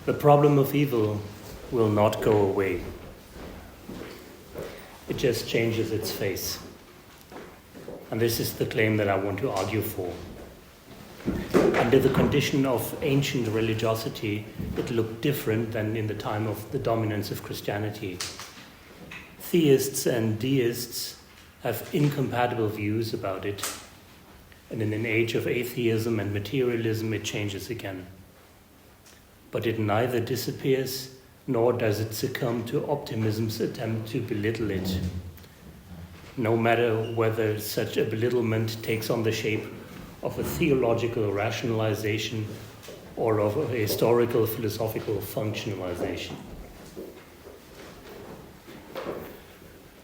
The problem of evil will not go away. It just changes its face. And this is the claim that I want to argue for. Under the condition of ancient religiosity, it looked different than in the time of the dominance of Christianity. Theists and deists have incompatible views about it, and in an age of atheism and materialism, it changes again. But it neither disappears nor does it succumb to optimism's attempt to belittle it, no matter whether such a belittlement takes on the shape of a theological rationalization or of a historical philosophical functionalization.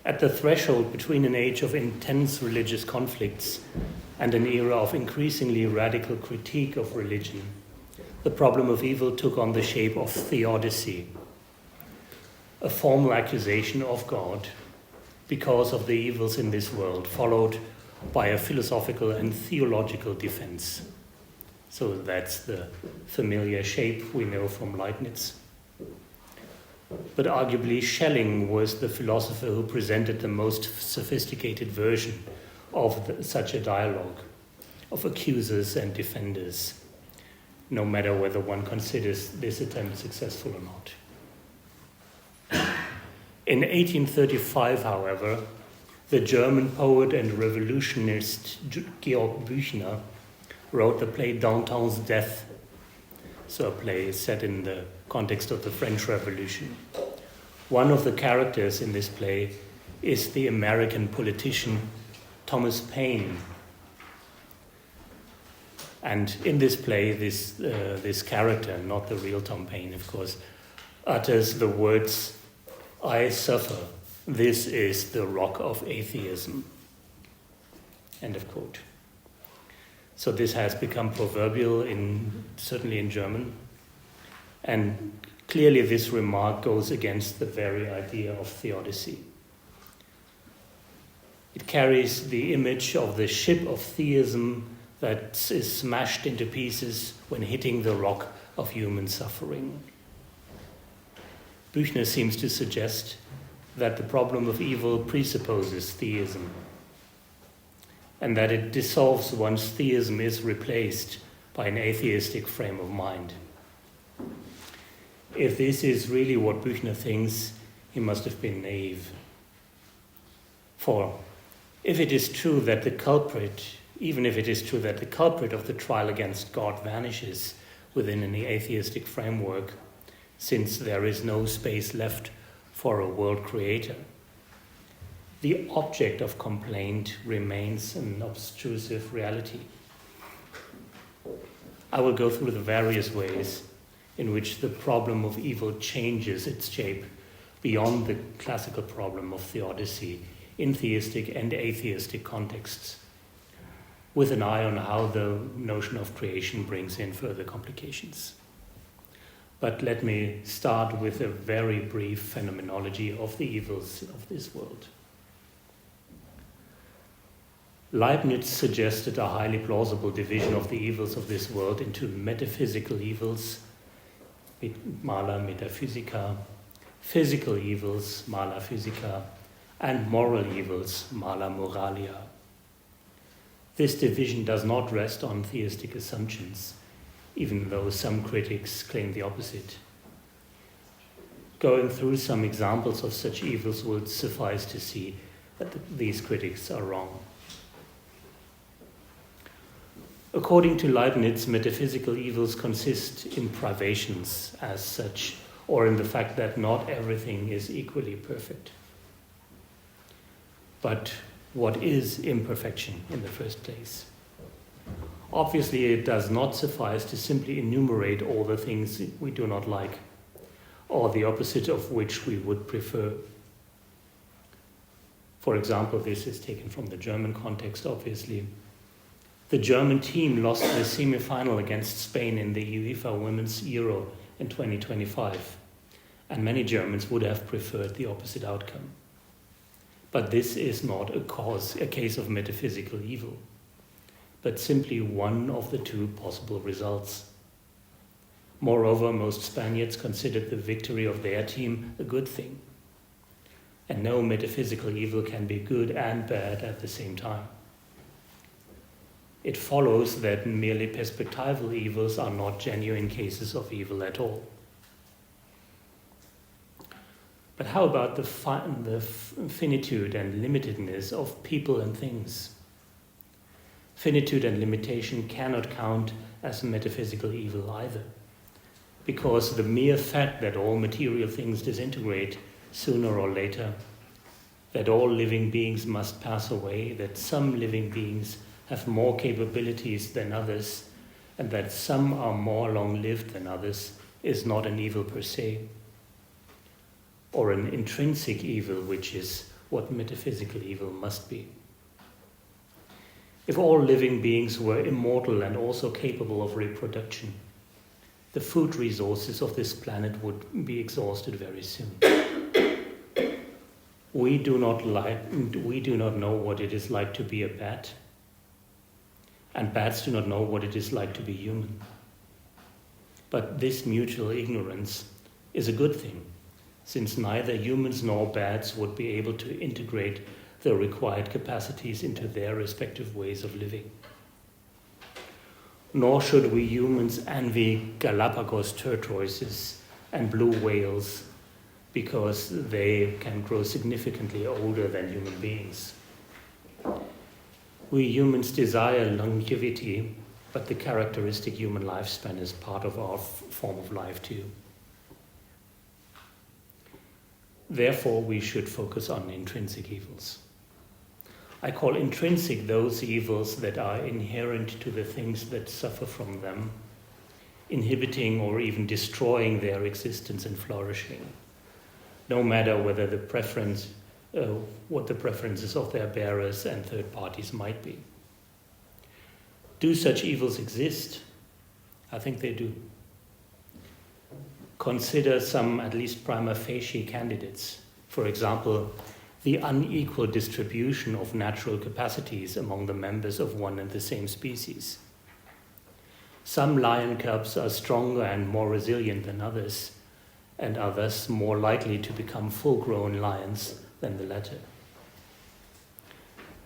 At the threshold between an age of intense religious conflicts and an era of increasingly radical critique of religion, the problem of evil took on the shape of theodicy, a formal accusation of God because of the evils in this world, followed by a philosophical and theological defense. So that's the familiar shape we know from Leibniz. But arguably, Schelling was the philosopher who presented the most sophisticated version of such a dialogue, of accusers and defenders, no matter whether one considers this attempt successful or not. In 1835, however, the German poet and revolutionist Georg Büchner wrote the play Danton's Death, so a play set in the context of the French Revolution. One of the characters in this play is the American politician Thomas Paine. And in this play, this character, not the real Tom Paine, of course, utters the words, "I suffer. This is the rock of atheism." End of quote. So this has become proverbial, certainly in German. And clearly this remark goes against the very idea of theodicy. It carries the image of the ship of theism that is smashed into pieces when hitting the rock of human suffering. Büchner seems to suggest that the problem of evil presupposes theism, and that it dissolves once theism is replaced by an atheistic frame of mind. If this is really what Büchner thinks, he must have been naive. For if it is true that the culprit, even if it is true that the culprit of the trial against God vanishes within an atheistic framework, since there is no space left for a world creator, the object of complaint remains an obtrusive reality. I will go through the various ways in which the problem of evil changes its shape beyond the classical problem of theodicy in theistic and atheistic contexts, with an eye on how the notion of creation brings in further complications. But let me start with a very brief phenomenology of the evils of this world. Leibniz suggested a highly plausible division of the evils of this world into metaphysical evils, mala metaphysica, physical evils, mala physica, and moral evils, mala moralia. This division does not rest on theistic assumptions, even though some critics claim the opposite. Going through some examples of such evils will suffice to see that these critics are wrong. According to Leibniz, metaphysical evils consist in privations as such, or in the fact that not everything is equally perfect. But what is imperfection in the first place? Obviously, it does not suffice to simply enumerate all the things we do not like, or the opposite of which we would prefer. For example, this is taken from the German context, obviously. The German team lost the semi-final against Spain in the UEFA Women's Euro in 2025, and many Germans would have preferred the opposite outcome. But this is not a case of metaphysical evil, but simply one of the two possible results. Moreover, most Spaniards considered the victory of their team a good thing. And no metaphysical evil can be good and bad at the same time. It follows that merely perspectival evils are not genuine cases of evil at all. But how about the finitude and limitedness of people and things? Finitude and limitation cannot count as metaphysical evil either, because the mere fact that all material things disintegrate sooner or later, that all living beings must pass away, that some living beings have more capabilities than others, and that some are more long-lived than others, is not an evil per se, or an intrinsic evil, which is what metaphysical evil must be. If all living beings were immortal and also capable of reproduction, the food resources of this planet would be exhausted very soon. We do not know what it is like to be a bat, and bats do not know what it is like to be human. But this mutual ignorance is a good thing, since neither humans nor bats would be able to integrate the required capacities into their respective ways of living. Nor should we humans envy Galapagos tortoises and blue whales because they can grow significantly older than human beings. We humans desire longevity, but the characteristic human lifespan is part of our form of life too. Therefore, we should focus on intrinsic evils. I call intrinsic those evils that are inherent to the things that suffer from them, inhibiting or even destroying their existence and flourishing, no matter whether what the preferences of their bearers and third parties might be. Do such evils exist? I think they do. Consider some at least prima facie candidates. For example, the unequal distribution of natural capacities among the members of one and the same species. Some lion cubs are stronger and more resilient than others, and are thus more likely to become full-grown lions than the latter.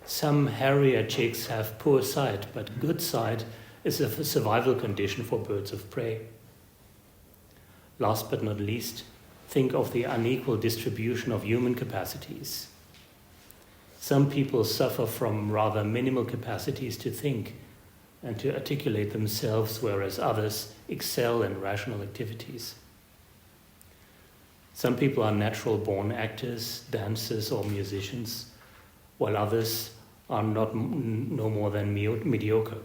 Some harrier chicks have poor sight, but good sight is a survival condition for birds of prey. Last but not least, think of the unequal distribution of human capacities. Some people suffer from rather minimal capacities to think and to articulate themselves, whereas others excel in rational activities. Some people are natural-born actors, dancers, or musicians, while others are no more than mediocre.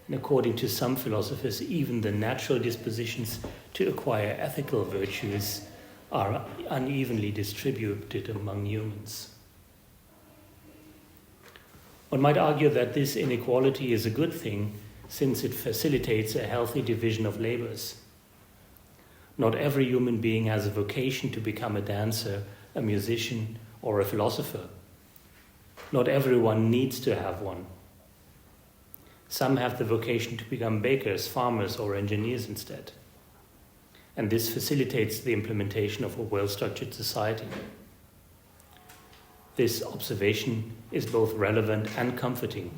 And according to some philosophers, even the natural dispositions to acquire ethical virtues are unevenly distributed among humans. One might argue that this inequality is a good thing, since it facilitates a healthy division of labors. Not every human being has a vocation to become a dancer, a musician, or a philosopher. Not everyone needs to have one. Some have the vocation to become bakers, farmers, or engineers instead. And this facilitates the implementation of a well-structured society. This observation is both relevant and comforting,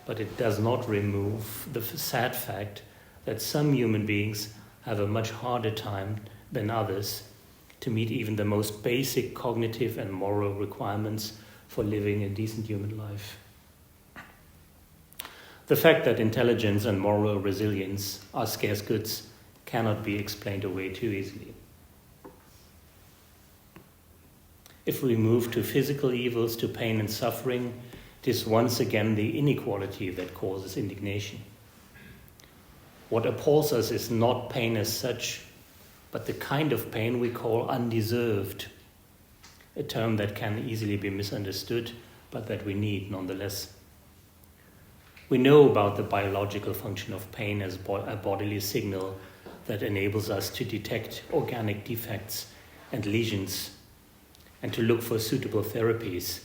but it does not remove the sad fact that some human beings have a much harder time than others to meet even the most basic cognitive and moral requirements for living a decent human life. The fact that intelligence and moral resilience are scarce goods cannot be explained away too easily. If we move to physical evils, to pain and suffering, it is once again the inequality that causes indignation. What appalls us is not pain as such, but the kind of pain we call undeserved, a term that can easily be misunderstood, but that we need nonetheless. We know about the biological function of pain as a bodily signal that enables us to detect organic defects and lesions and to look for suitable therapies.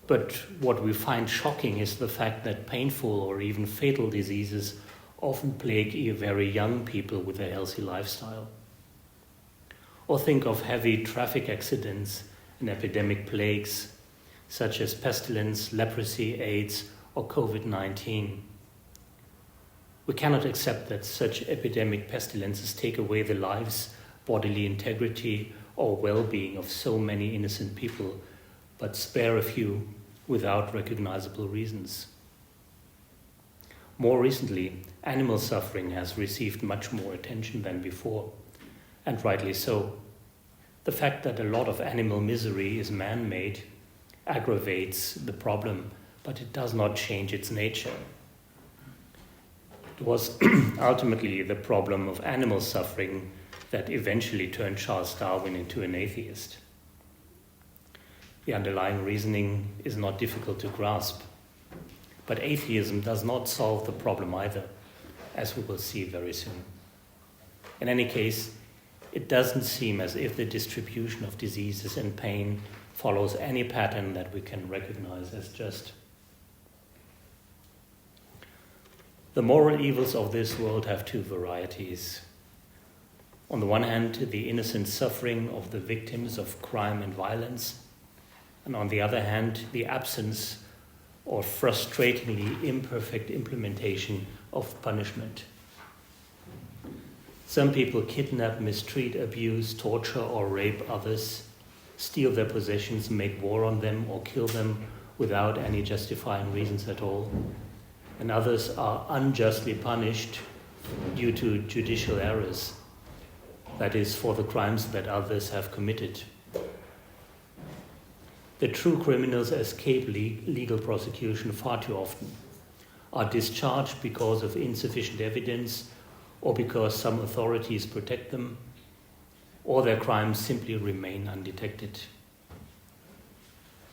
But what we find shocking is the fact that painful or even fatal diseases often plague very young people with a healthy lifestyle. Or think of heavy traffic accidents and epidemic plagues, such as pestilence, leprosy, AIDS, or COVID-19. We cannot accept that such epidemic pestilences take away the lives, bodily integrity, or well-being of so many innocent people, but spare a few without recognizable reasons. More recently, animal suffering has received much more attention than before, and rightly so. The fact that a lot of animal misery is man-made aggravates the problem, but it does not change its nature. It was ultimately the problem of animal suffering that eventually turned Charles Darwin into an atheist. The underlying reasoning is not difficult to grasp, but atheism does not solve the problem either, as we will see very soon. In any case, it doesn't seem as if the distribution of diseases and pain follows any pattern that we can recognize as just. The moral evils of this world have two varieties. On the one hand, the innocent suffering of the victims of crime and violence, and on the other hand, the absence or frustratingly imperfect implementation of punishment. Some people kidnap, mistreat, abuse, torture, or rape others, steal their possessions, make war on them, or kill them without any justifying reasons at all. And others are unjustly punished due to judicial errors, that is, for the crimes that others have committed. The true criminals escape legal prosecution far too often, are discharged because of insufficient evidence or because some authorities protect them, or their crimes simply remain undetected.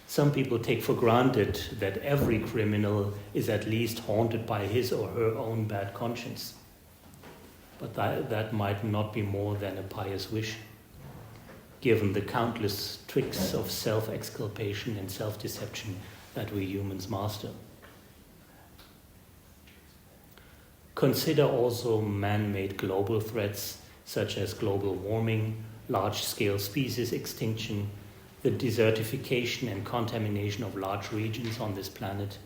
Some people take for granted that every criminal is at least haunted by his or her own bad conscience, but that might not be more than a pious wish, given the countless tricks of self-exculpation and self-deception that we humans master. Consider also man-made global threats such as global warming, large-scale species extinction, the desertification and contamination of large regions on this planet,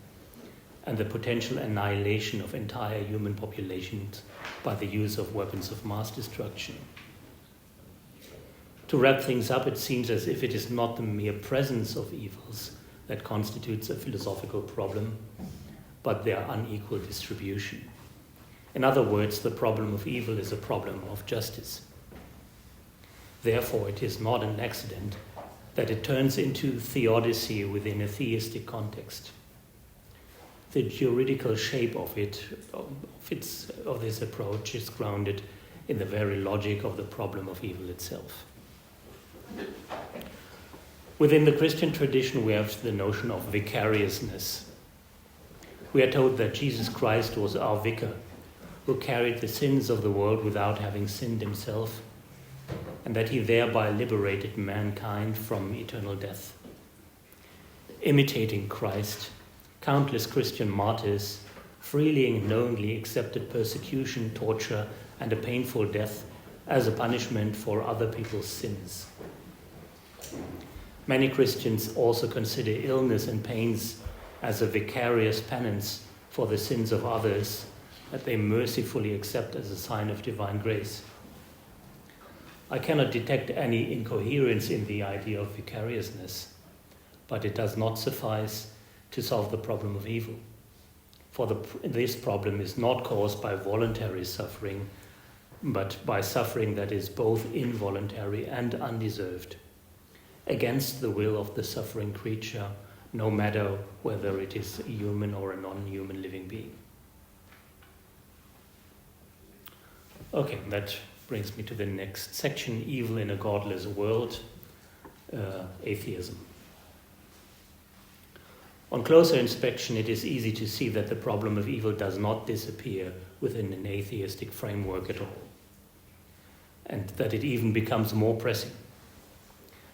and the potential annihilation of entire human populations by the use of weapons of mass destruction. To wrap things up, it seems as if it is not the mere presence of evils that constitutes a philosophical problem, but their unequal distribution. In other words, the problem of evil is a problem of justice. Therefore, it is not an accident that it turns into theodicy within a theistic context. The juridical shape of this approach is grounded in the very logic of the problem of evil itself. Within the Christian tradition, we have the notion of vicariousness. We are told that Jesus Christ was our vicar, who carried the sins of the world without having sinned himself, and that he thereby liberated mankind from eternal death. Imitating Christ, countless Christian martyrs freely and knowingly accepted persecution, torture, and a painful death as a punishment for other people's sins. Many Christians also consider illness and pains as a vicarious penance for the sins of others that they mercifully accept as a sign of divine grace. I cannot detect any incoherence in the idea of vicariousness, but it does not suffice to solve the problem of evil. For this problem is not caused by voluntary suffering, but by suffering that is both involuntary and undeserved, against the will of the suffering creature, no matter whether it is a human or a non-human living being. Okay, that brings me to the next section, evil in a godless world, atheism. On closer inspection, it is easy to see that the problem of evil does not disappear within an atheistic framework at all, and that it even becomes more pressing.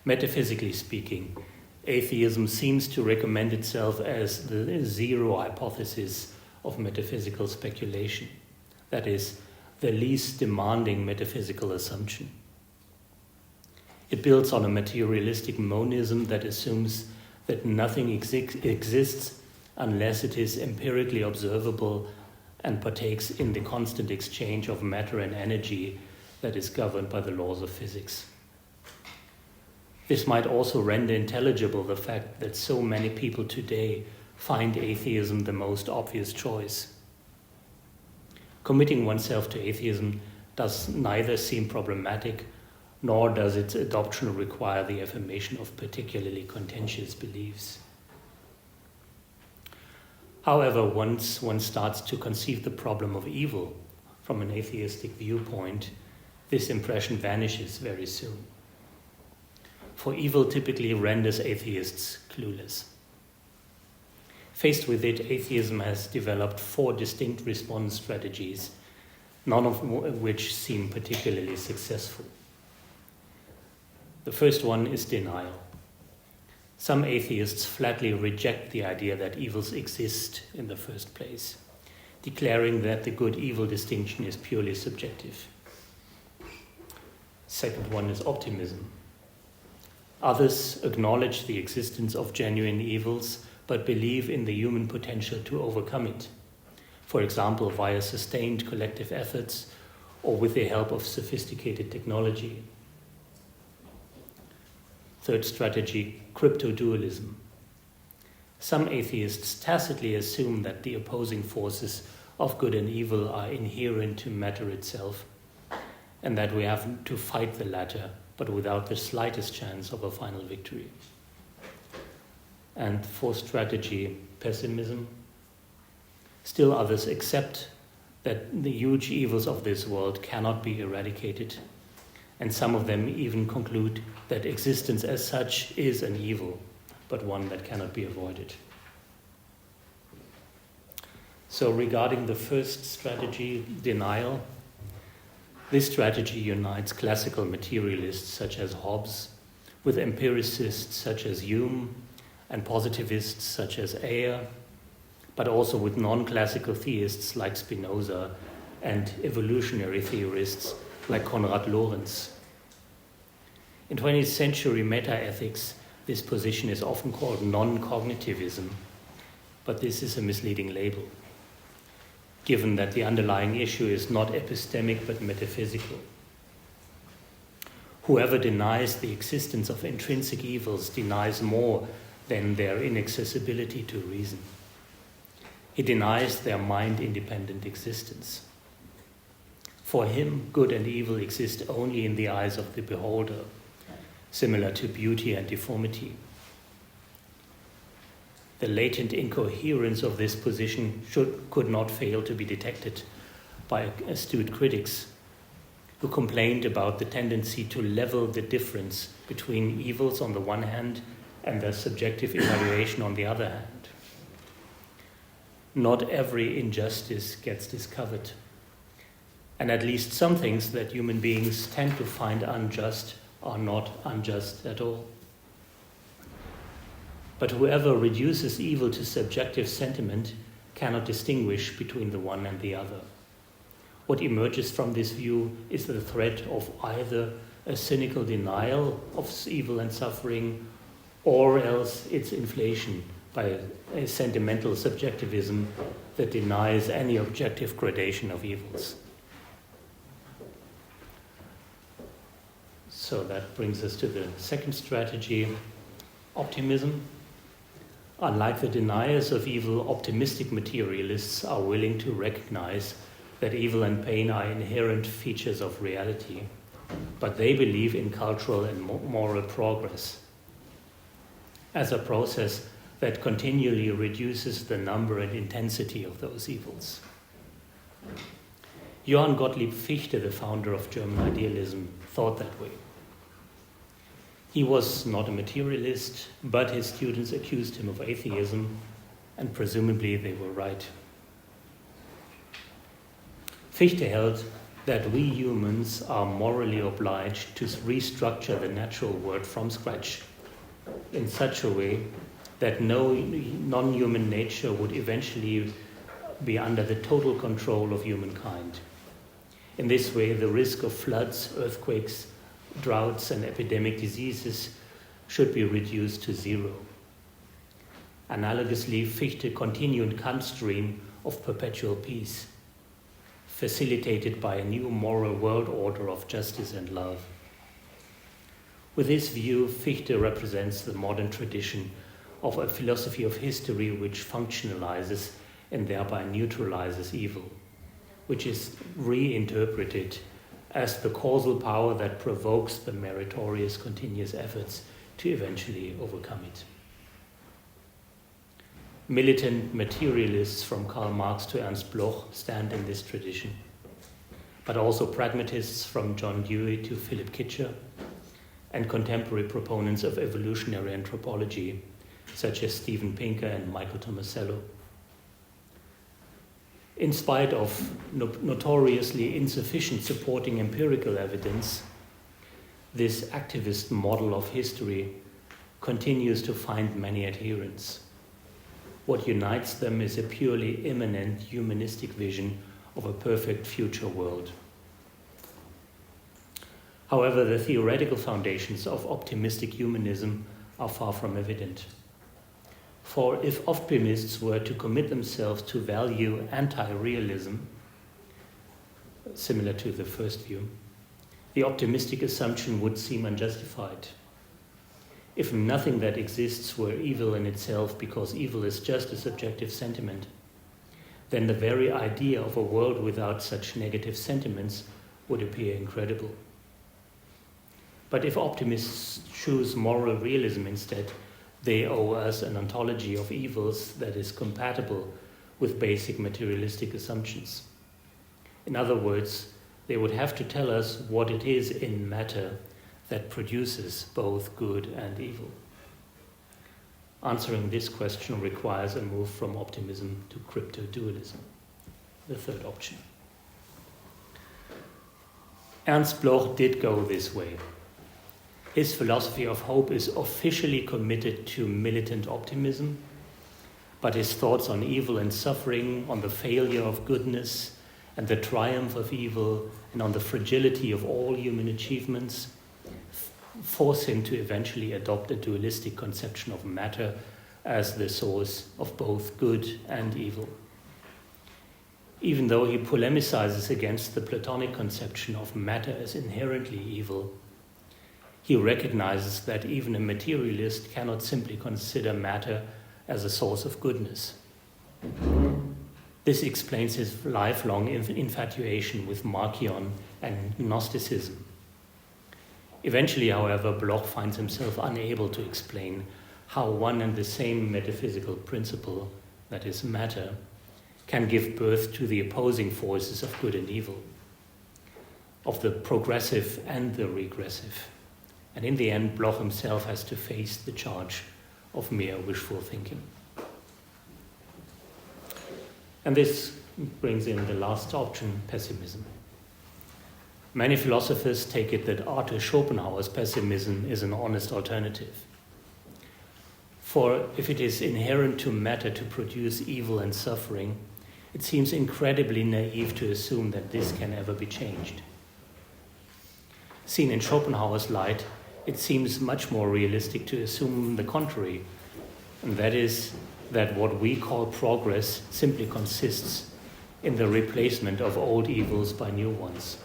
Metaphysically speaking, atheism seems to recommend itself as the zero hypothesis of metaphysical speculation, that is, the least demanding metaphysical assumption. It builds on a materialistic monism that assumes that nothing exists unless it is empirically observable and partakes in the constant exchange of matter and energy that is governed by the laws of physics. This might also render intelligible the fact that so many people today find atheism the most obvious choice. Committing oneself to atheism does neither seem problematic, nor does its adoption require the affirmation of particularly contentious beliefs. However, once one starts to conceive the problem of evil from an atheistic viewpoint, this impression vanishes very soon. For evil typically renders atheists clueless. Faced with it, atheism has developed 4 distinct response strategies, none of which seem particularly successful. The first one is denial. Some atheists flatly reject the idea that evils exist in the first place, declaring that the good-evil distinction is purely subjective. Second one is optimism. Others acknowledge the existence of genuine evils, but believe in the human potential to overcome it, for example, via sustained collective efforts or with the help of sophisticated technology. Third strategy, crypto-dualism. Some atheists tacitly assume that the opposing forces of good and evil are inherent to matter itself, and that we have to fight the latter, but without the slightest chance of a final victory. And fourth strategy, pessimism. Still others accept that the huge evils of this world cannot be eradicated, and some of them even conclude that existence as such is an evil, but one that cannot be avoided. So regarding the first strategy, denial, this strategy unites classical materialists such as Hobbes with empiricists such as Hume and positivists such as Ayer, but also with non-classical theists like Spinoza and evolutionary theorists like Konrad Lorenz. In 20th century metaethics, this position is often called non-cognitivism, but this is a misleading label, given that the underlying issue is not epistemic but metaphysical. Whoever denies the existence of intrinsic evils denies more than their inaccessibility to reason. He denies their mind-independent existence. For him, good and evil exist only in the eyes of the beholder, similar to beauty and deformity. The latent incoherence of this position could not fail to be detected by astute critics who complained about the tendency to level the difference between evils on the one hand and their subjective evaluation on the other hand. Not every injustice gets discovered, and at least some things that human beings tend to find unjust are not unjust at all. But whoever reduces evil to subjective sentiment cannot distinguish between the one and the other. What emerges from this view is the threat of either a cynical denial of evil and suffering, or else its inflation by a sentimental subjectivism that denies any objective gradation of evils. So that brings us to the second strategy, optimism. Unlike the deniers of evil, optimistic materialists are willing to recognize that evil and pain are inherent features of reality, but they believe in cultural and moral progress as a process that continually reduces the number and intensity of those evils. Johann Gottlieb Fichte, the founder of German idealism, thought that way. He was not a materialist, but his students accused him of atheism, and presumably they were right. Fichte held that we humans are morally obliged to restructure the natural world from scratch in such a way that no non-human nature would eventually be under the total control of humankind. In this way, the risk of floods, earthquakes, droughts, and epidemic diseases should be reduced to zero. Analogously, Fichte continued Kant's stream of perpetual peace, facilitated by a new moral world order of justice and love. With this view, Fichte represents the modern tradition of a philosophy of history which functionalizes and thereby neutralizes evil, which is reinterpreted as the causal power that provokes the meritorious continuous efforts to eventually overcome it. Militant materialists from Karl Marx to Ernst Bloch stand in this tradition, but also pragmatists from John Dewey to Philip Kitcher, and contemporary proponents of evolutionary anthropology, such as Steven Pinker and Michael Tomasello. In spite of notoriously insufficient supporting empirical evidence, this activist model of history continues to find many adherents. What unites them is a purely immanent humanistic vision of a perfect future world. However, the theoretical foundations of optimistic humanism are far from evident. For if optimists were to commit themselves to value anti-realism, similar to the first view, the optimistic assumption would seem unjustified. If nothing that exists were evil in itself because evil is just a subjective sentiment, then the very idea of a world without such negative sentiments would appear incredible. But if optimists choose moral realism instead, they owe us an ontology of evils that is compatible with basic materialistic assumptions. In other words, they would have to tell us what it is in matter that produces both good and evil. Answering this question requires a move from optimism to crypto-dualism, the third option. Ernst Bloch did go this way. His philosophy of hope is officially committed to militant optimism, but his thoughts on evil and suffering, on the failure of goodness and the triumph of evil, and on the fragility of all human achievements, force him to eventually adopt a dualistic conception of matter as the source of both good and evil. Even though he polemicizes against the Platonic conception of matter as inherently evil, he recognizes that even a materialist cannot simply consider matter as a source of goodness. This explains his lifelong infatuation with Marcion and Gnosticism. Eventually, however, Bloch finds himself unable to explain how one and the same metaphysical principle, that is matter, can give birth to the opposing forces of good and evil, of the progressive and the regressive. And in the end, Bloch himself has to face the charge of mere wishful thinking. And this brings in the last option, pessimism. Many philosophers take it that Arthur Schopenhauer's pessimism is an honest alternative. For if it is inherent to matter to produce evil and suffering, it seems incredibly naive to assume that this can ever be changed. Seen in Schopenhauer's light, it seems much more realistic to assume the contrary, and that is that what we call progress simply consists in the replacement of old evils by new ones.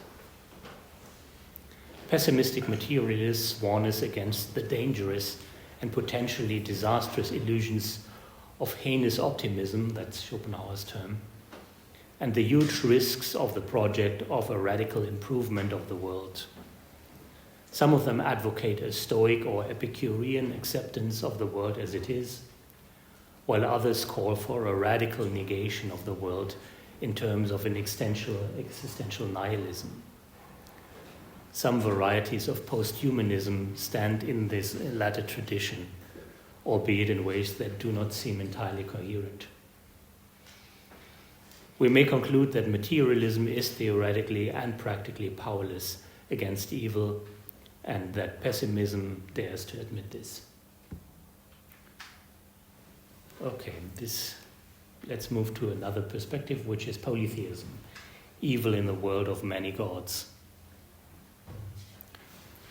Pessimistic materialists warn us against the dangerous and potentially disastrous illusions of heinous optimism, that's Schopenhauer's term, and the huge risks of the project of a radical improvement of the world. Some of them advocate a Stoic or Epicurean acceptance of the world as it is, while others call for a radical negation of the world in terms of an existential nihilism. Some varieties of posthumanism stand in this latter tradition, albeit in ways that do not seem entirely coherent. We may conclude that materialism is theoretically and practically powerless against evil, and that pessimism dares to admit this. Okay, this let's move to another perspective, which is polytheism, evil in the world of many gods.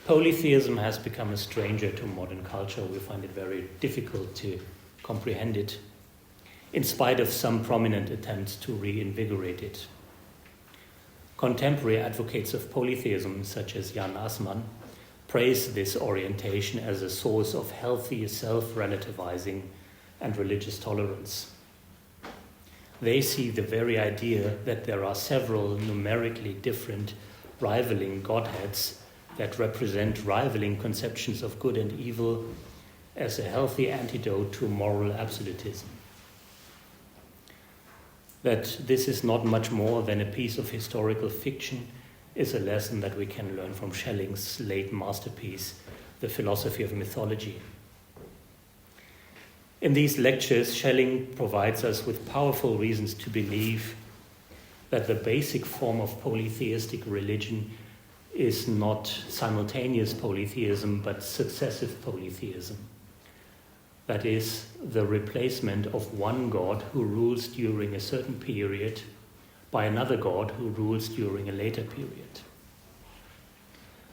Polytheism has become a stranger to modern culture. We find it very difficult to comprehend it, in spite of some prominent attempts to reinvigorate it. Contemporary advocates of polytheism, such as Jan Assmann, praise this orientation as a source of healthy self-relativizing and religious tolerance. They see the very idea that there are several numerically different rivaling godheads that represent rivaling conceptions of good and evil as a healthy antidote to moral absolutism. That this is not much more than a piece of historical fiction is a lesson that we can learn from Schelling's late masterpiece, The Philosophy of Mythology. In these lectures, Schelling provides us with powerful reasons to believe that the basic form of polytheistic religion is not simultaneous polytheism, but successive polytheism. That is, the replacement of one god who rules during a certain period by another god who rules during a later period.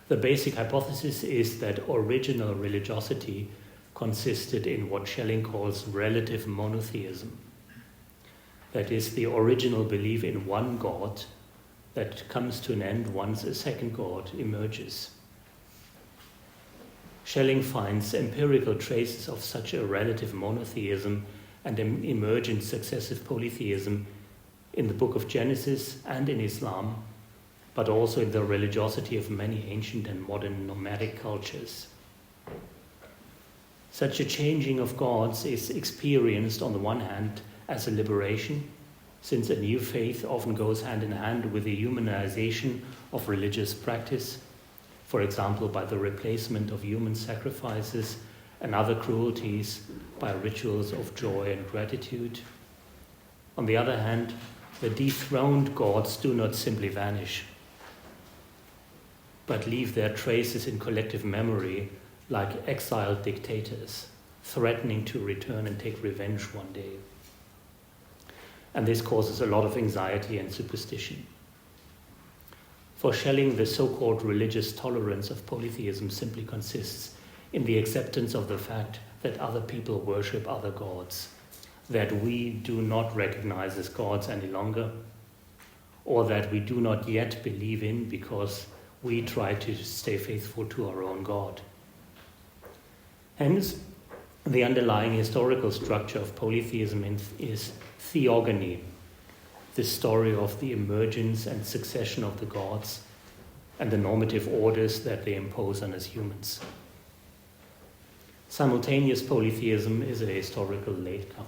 The basic hypothesis is that original religiosity consisted in what Schelling calls relative monotheism. That is, the original belief in one god that comes to an end once a second god emerges. Schelling finds empirical traces of such a relative monotheism and an emergent successive polytheism in the Book of Genesis and in Islam, but also in the religiosity of many ancient and modern nomadic cultures. Such a changing of gods is experienced on the one hand as a liberation, since a new faith often goes hand in hand with the humanization of religious practice, for example by the replacement of human sacrifices and other cruelties by rituals of joy and gratitude. On the other hand, the dethroned gods do not simply vanish, but leave their traces in collective memory like exiled dictators, threatening to return and take revenge one day. And this causes a lot of anxiety and superstition. For Schelling, the so-called religious tolerance of polytheism simply consists in the acceptance of the fact that other people worship other gods, that we do not recognize as gods any longer, or that we do not yet believe in because we try to stay faithful to our own God. Hence, the underlying historical structure of polytheism is theogony, the story of the emergence and succession of the gods and the normative orders that they impose on us humans. Simultaneous polytheism is a historical latecomer,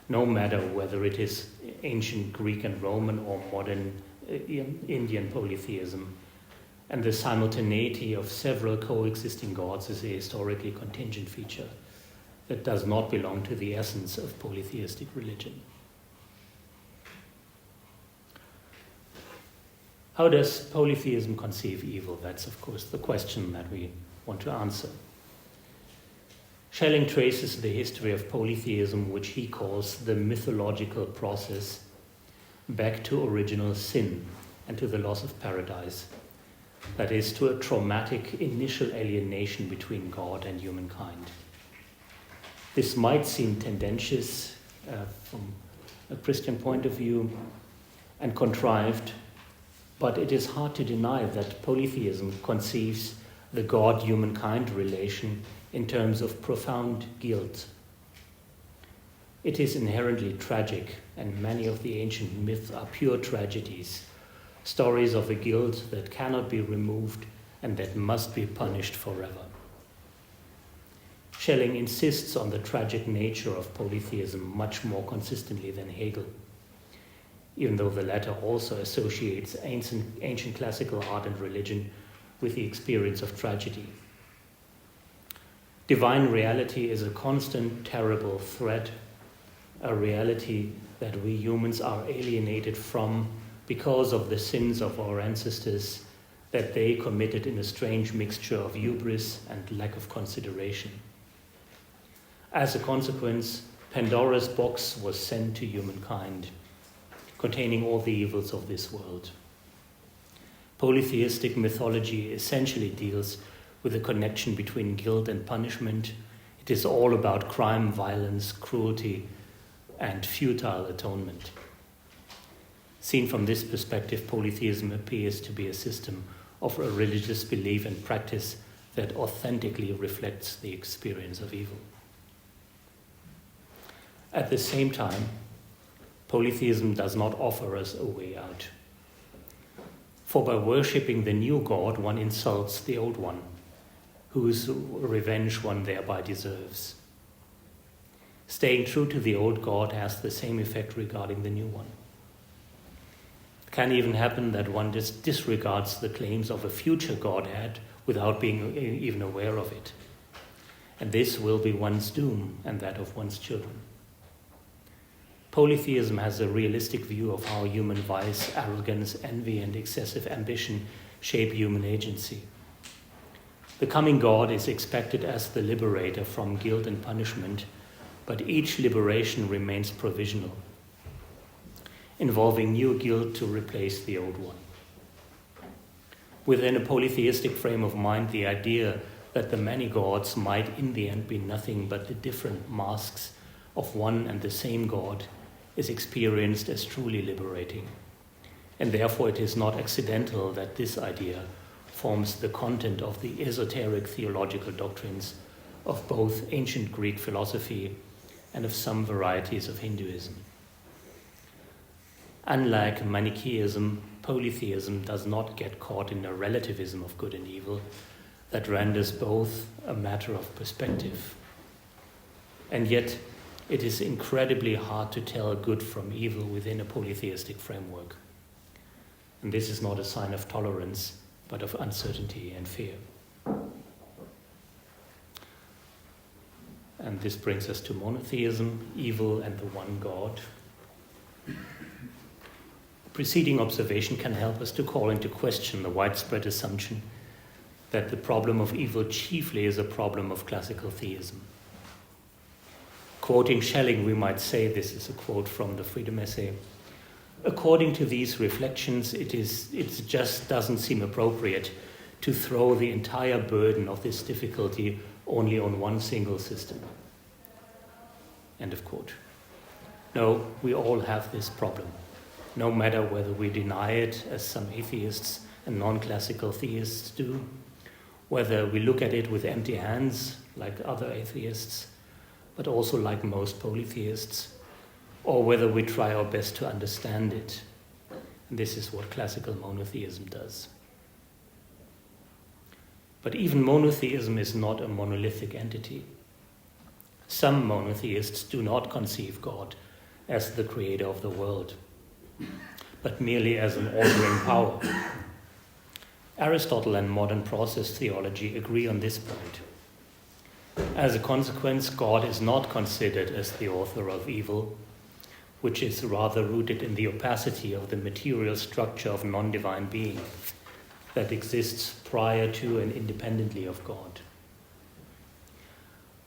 no matter whether it is ancient Greek and Roman or modern Indian polytheism. And the simultaneity of several coexisting gods is a historically contingent feature that does not belong to the essence of polytheistic religion. How does polytheism conceive evil? That's, of course, the question that we want to answer. Schelling traces the history of polytheism, which he calls the mythological process, back to original sin and to the loss of paradise. That is, to a traumatic initial alienation between God and humankind. This might seem tendentious from a Christian point of view and contrived, but it is hard to deny that polytheism conceives the God-humankind relation in terms of profound guilt. It is inherently tragic, and many of the ancient myths are pure tragedies, stories of a guilt that cannot be removed and that must be punished forever. Schelling insists on the tragic nature of polytheism much more consistently than Hegel, even though the latter also associates ancient classical art and religion with the experience of tragedy. Divine reality is a constant, terrible threat, a reality that we humans are alienated from because of the sins of our ancestors that they committed in a strange mixture of hubris and lack of consideration. As a consequence, Pandora's box was sent to humankind, containing all the evils of this world. Polytheistic mythology essentially deals with the connection between guilt and punishment. It is all about crime, violence, cruelty, and futile atonement. Seen from this perspective, polytheism appears to be a system of a religious belief and practice that authentically reflects the experience of evil. At the same time, polytheism does not offer us a way out. For by worshipping the new God, one insults the old one, whose revenge one thereby deserves. Staying true to the old God has the same effect regarding the new one. It can even happen that one disregards the claims of a future Godhead without being even aware of it. And this will be one's doom and that of one's children. Polytheism has a realistic view of how human vice, arrogance, envy, and excessive ambition shape human agency. The coming God is expected as the liberator from guilt and punishment, but each liberation remains provisional, involving new guilt to replace the old one. Within a polytheistic frame of mind, the idea that the many gods might in the end be nothing but the different masks of one and the same God is experienced as truly liberating. And therefore it is not accidental that this idea forms the content of the esoteric theological doctrines of both ancient Greek philosophy and of some varieties of Hinduism. Unlike Manichaeism, polytheism does not get caught in a relativism of good and evil that renders both a matter of perspective. And yet, it is incredibly hard to tell good from evil within a polytheistic framework. And this is not a sign of tolerance, but of uncertainty and fear. And this brings us to monotheism, evil and the one God. Preceding observation can help us to call into question the widespread assumption that the problem of evil chiefly is a problem of classical theism. Quoting Schelling, we might say, this is a quote from the Freedom Essay, according to these reflections, it just doesn't seem appropriate to throw the entire burden of this difficulty only on one single system. End of quote. No, we all have this problem, no matter whether we deny it, as some atheists and non-classical theists do, whether we look at it with empty hands, like other atheists, but also like most polytheists, or whether we try our best to understand it. And this is what classical monotheism does. But even monotheism is not a monolithic entity. Some monotheists do not conceive God as the creator of the world, but merely as an ordering power. Aristotle and modern process theology agree on this point. As a consequence, God is not considered as the author of evil, which is rather rooted in the opacity of the material structure of non-divine being that exists prior to and independently of God.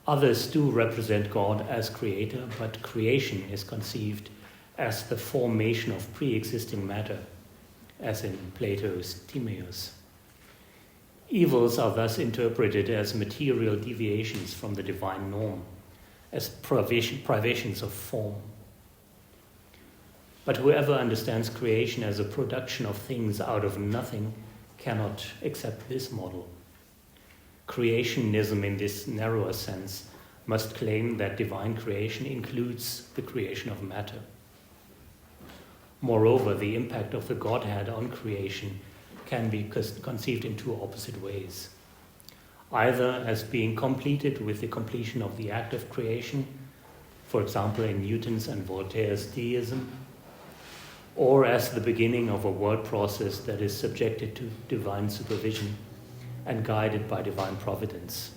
Others do represent God as creator, but creation is conceived as the formation of pre-existing matter, as in Plato's Timaeus. Evils are thus interpreted as material deviations from the divine norm, as privations of form. But whoever understands creation as a production of things out of nothing cannot accept this model. Creationism in this narrower sense must claim that divine creation includes the creation of matter. Moreover, the impact of the Godhead on creation can be conceived in two opposite ways. Either as being completed with the completion of the act of creation, for example in Newton's and Voltaire's deism, or as the beginning of a world process that is subjected to divine supervision and guided by divine providence.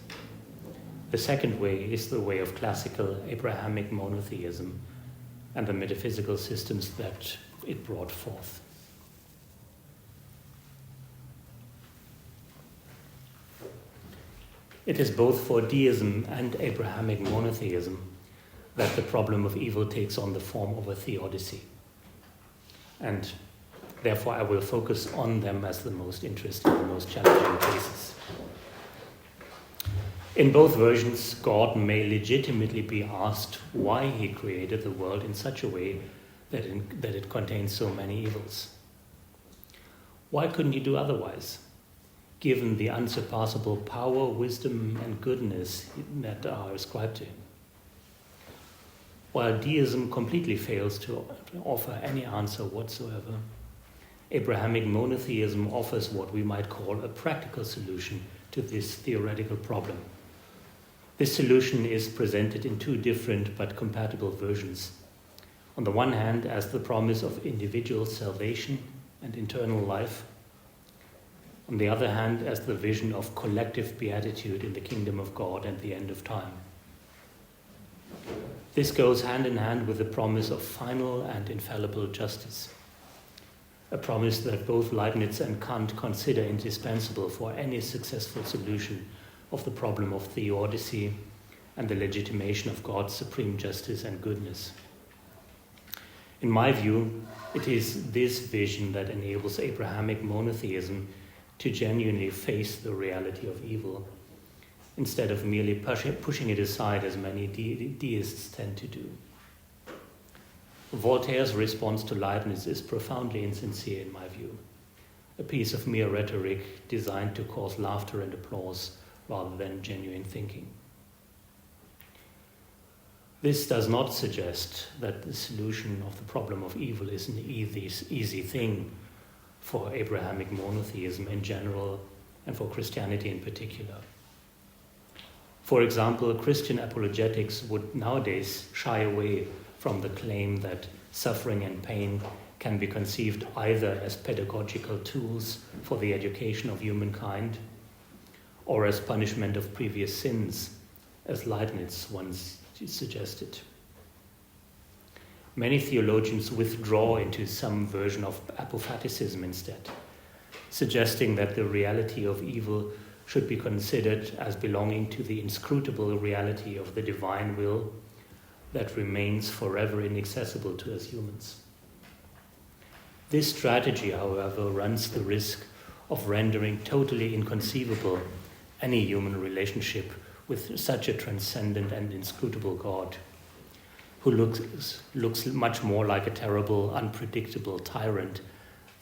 The second way is the way of classical Abrahamic monotheism and the metaphysical systems that it brought forth. It is both for deism and Abrahamic monotheism that the problem of evil takes on the form of a theodicy. And therefore I will focus on them as the most interesting, the most challenging cases. In both versions, God may legitimately be asked why he created the world in such a way that it contains so many evils. Why couldn't he do otherwise, given the unsurpassable power, wisdom, and goodness that are ascribed to him? While deism completely fails to offer any answer whatsoever, Abrahamic monotheism offers what we might call a practical solution to this theoretical problem. This solution is presented in two different but compatible versions. On the one hand, as the promise of individual salvation and eternal life. On the other hand, as the vision of collective beatitude in the kingdom of God and the end of time. This goes hand in hand with the promise of final and infallible justice, a promise that both Leibniz and Kant consider indispensable for any successful solution of the problem of theodicy and the legitimation of God's supreme justice and goodness. In my view, it is this vision that enables Abrahamic monotheism to genuinely face the reality of evil, instead of merely pushing it aside as many deists tend to do. Voltaire's response to Leibniz is profoundly insincere in my view, a piece of mere rhetoric designed to cause laughter and applause rather than genuine thinking. This does not suggest that the solution of the problem of evil is an easy thing for Abrahamic monotheism in general and for Christianity in particular. For example, Christian apologetics would nowadays shy away from the claim that suffering and pain can be conceived either as pedagogical tools for the education of humankind or as punishment of previous sins, as Leibniz once suggested. Many theologians withdraw into some version of apophaticism instead, suggesting that the reality of evil should be considered as belonging to the inscrutable reality of the divine will that remains forever inaccessible to us humans. This strategy, however, runs the risk of rendering totally inconceivable any human relationship with such a transcendent and inscrutable God, who looks much more like a terrible, unpredictable tyrant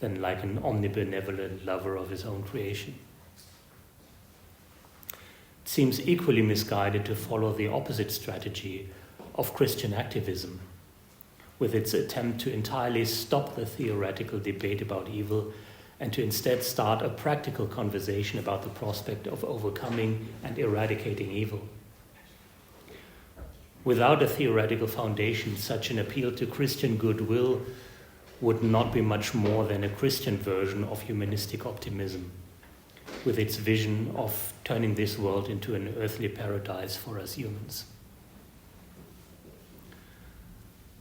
than like an omnibenevolent lover of his own creation. It seems equally misguided to follow the opposite strategy of Christian activism, with its attempt to entirely stop the theoretical debate about evil and to instead start a practical conversation about the prospect of overcoming and eradicating evil. Without a theoretical foundation, such an appeal to Christian goodwill would not be much more than a Christian version of humanistic optimism, with its vision of turning this world into an earthly paradise for us humans.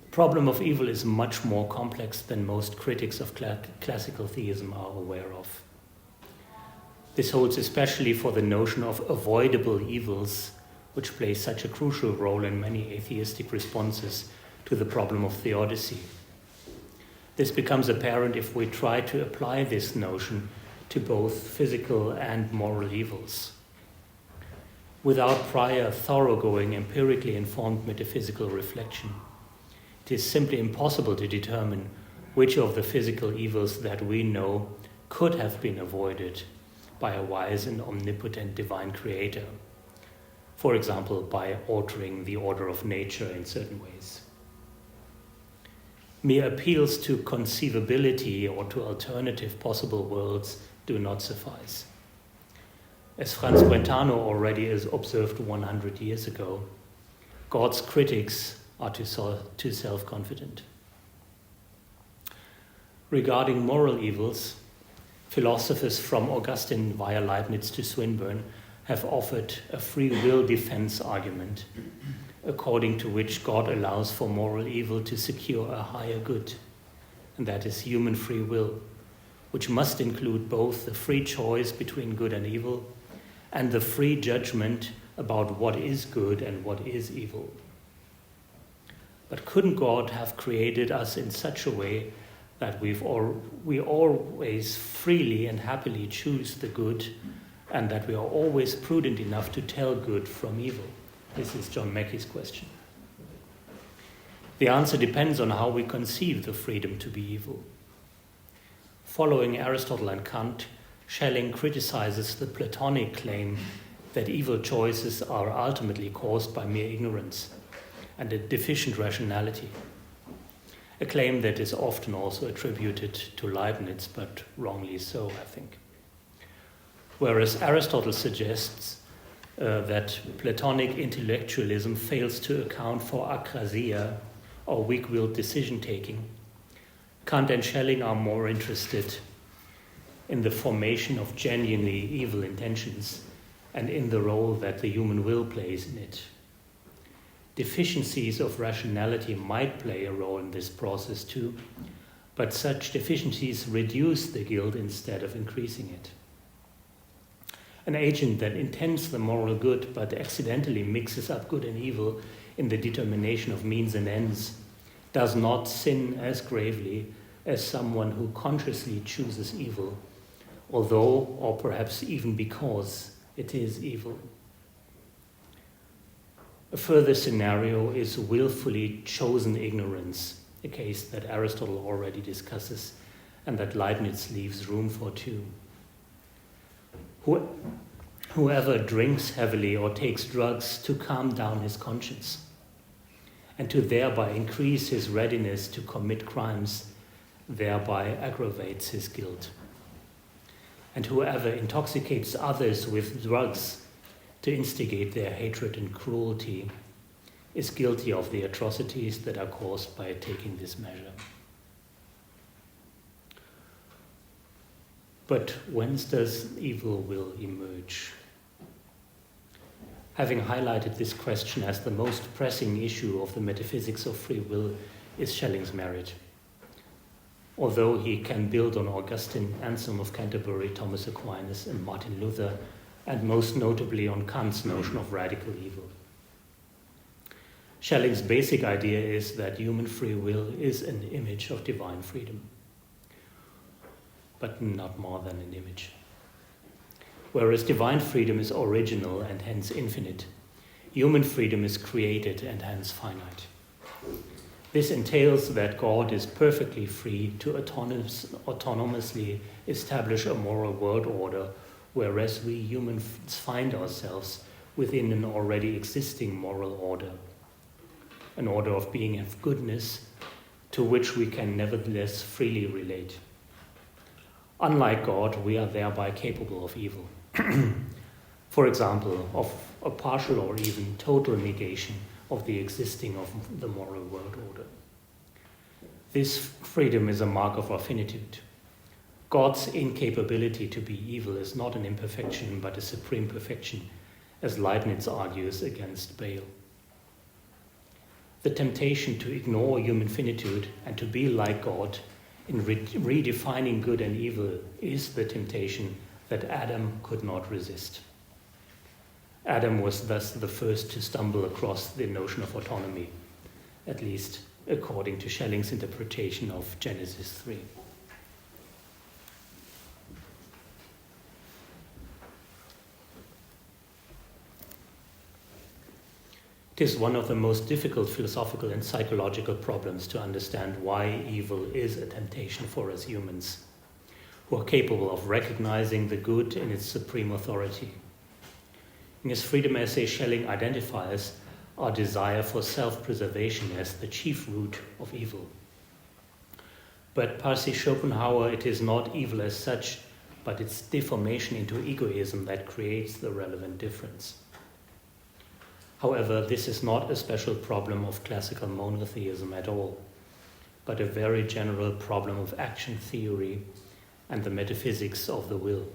The problem of evil is much more complex than most critics of classical theism are aware of. This holds especially for the notion of avoidable evils, which plays such a crucial role in many atheistic responses to the problem of theodicy. This becomes apparent if we try to apply this notion to both physical and moral evils. Without prior, thoroughgoing, empirically informed metaphysical reflection, it is simply impossible to determine which of the physical evils that we know could have been avoided by a wise and omnipotent divine creator. For example, by altering the order of nature in certain ways. Mere appeals to conceivability or to alternative possible worlds do not suffice. As Franz Brentano already has observed 100 years ago, God's critics are too self-confident. Regarding moral evils, philosophers from Augustine via Leibniz to Swinburne have offered a free will defense argument, according to which God allows for moral evil to secure a higher good, and that is human free will, which must include both the free choice between good and evil and the free judgment about what is good and what is evil. But couldn't God have created us in such a way that we always freely and happily choose the good, and that we are always prudent enough to tell good from evil? This is John Mackey's question. The answer depends on how we conceive the freedom to be evil. Following Aristotle and Kant, Schelling criticizes the Platonic claim that evil choices are ultimately caused by mere ignorance and a deficient rationality, a claim that is often also attributed to Leibniz, but wrongly so, I think. Whereas Aristotle suggests that Platonic intellectualism fails to account for akrasia, or weak-willed decision-taking, Kant and Schelling are more interested in the formation of genuinely evil intentions and in the role that the human will plays in it. Deficiencies of rationality might play a role in this process too, but such deficiencies reduce the guilt instead of increasing it. An agent that intends the moral good but accidentally mixes up good and evil in the determination of means and ends does not sin as gravely as someone who consciously chooses evil, although, or perhaps even because, it is evil. A further scenario is willfully chosen ignorance, a case that Aristotle already discusses and that Leibniz leaves room for too. Whoever drinks heavily or takes drugs to calm down his conscience and to thereby increase his readiness to commit crimes, thereby aggravates his guilt. And whoever intoxicates others with drugs to instigate their hatred and cruelty is guilty of the atrocities that are caused by taking this measure. But whence does evil will emerge? Having highlighted this question as the most pressing issue of the metaphysics of free will is Schelling's merit. Although he can build on Augustine, Anselm of Canterbury, Thomas Aquinas, and Martin Luther, and most notably on Kant's notion of radical evil. Schelling's basic idea is that human free will is an image of divine freedom, but not more than an image. Whereas divine freedom is original and hence infinite, human freedom is created and hence finite. This entails that God is perfectly free to autonomously establish a moral world order, whereas we humans find ourselves within an already existing moral order, an order of being and goodness to which we can nevertheless freely relate. Unlike God, we are thereby capable of evil. For example, of a partial or even total negation of the existing of the moral world order. This freedom is a mark of our finitude. God's incapability to be evil is not an imperfection, but a supreme perfection, as Leibniz argues against Baal. The temptation to ignore human finitude and to be like God in redefining good and evil is the temptation that Adam could not resist. Adam was thus the first to stumble across the notion of autonomy, at least according to Schelling's interpretation of Genesis 3. It is one of the most difficult philosophical and psychological problems to understand why evil is a temptation for us humans, who are capable of recognizing the good in its supreme authority. In his freedom essay, Schelling identifies our desire for self-preservation as the chief root of evil. But Percy Schopenhauer, it is not evil as such, but its deformation into egoism that creates the relevant difference. However, this is not a special problem of classical monotheism at all, but a very general problem of action theory and the metaphysics of the will.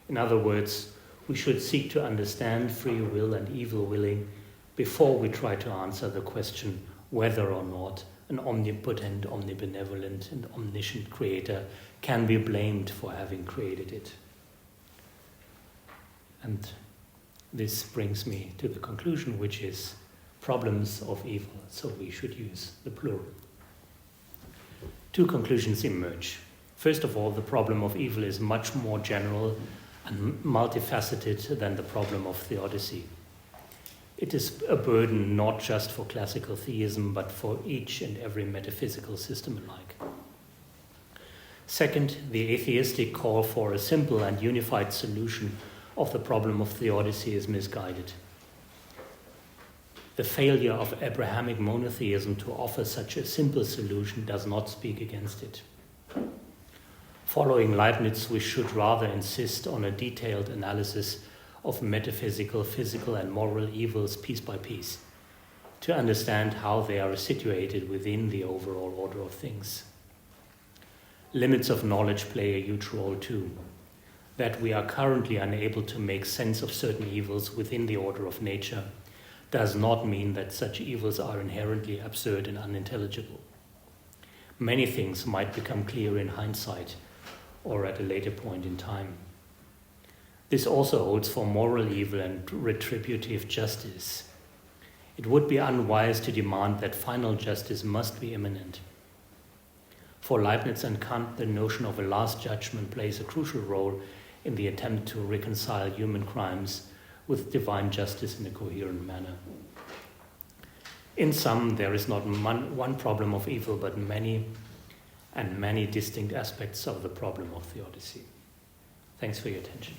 In other words, we should seek to understand free will and evil willing before we try to answer the question whether or not an omnipotent, omnibenevolent, and omniscient creator can be blamed for having created it. And this brings me to the conclusion, which is problems of evil, so we should use the plural. Two conclusions emerge. First of all, the problem of evil is much more general and multifaceted than the problem of theodicy. It is a burden not just for classical theism, but for each and every metaphysical system alike. Second, the atheistic call for a simple and unified solution of the problem of theodicy is misguided. The failure of Abrahamic monotheism to offer such a simple solution does not speak against it. Following Leibniz, we should rather insist on a detailed analysis of metaphysical, physical, and moral evils piece by piece, to understand how they are situated within the overall order of things. Limits of knowledge play a huge role too. That we are currently unable to make sense of certain evils within the order of nature does not mean that such evils are inherently absurd and unintelligible. Many things might become clear in hindsight or at a later point in time. This also holds for moral evil and retributive justice. It would be unwise to demand that final justice must be imminent. For Leibniz and Kant, the notion of a last judgment plays a crucial role in the attempt to reconcile human crimes with divine justice in a coherent manner. In sum, there is not one problem of evil, but many distinct aspects of the problem of theodicy. Thanks for your attention.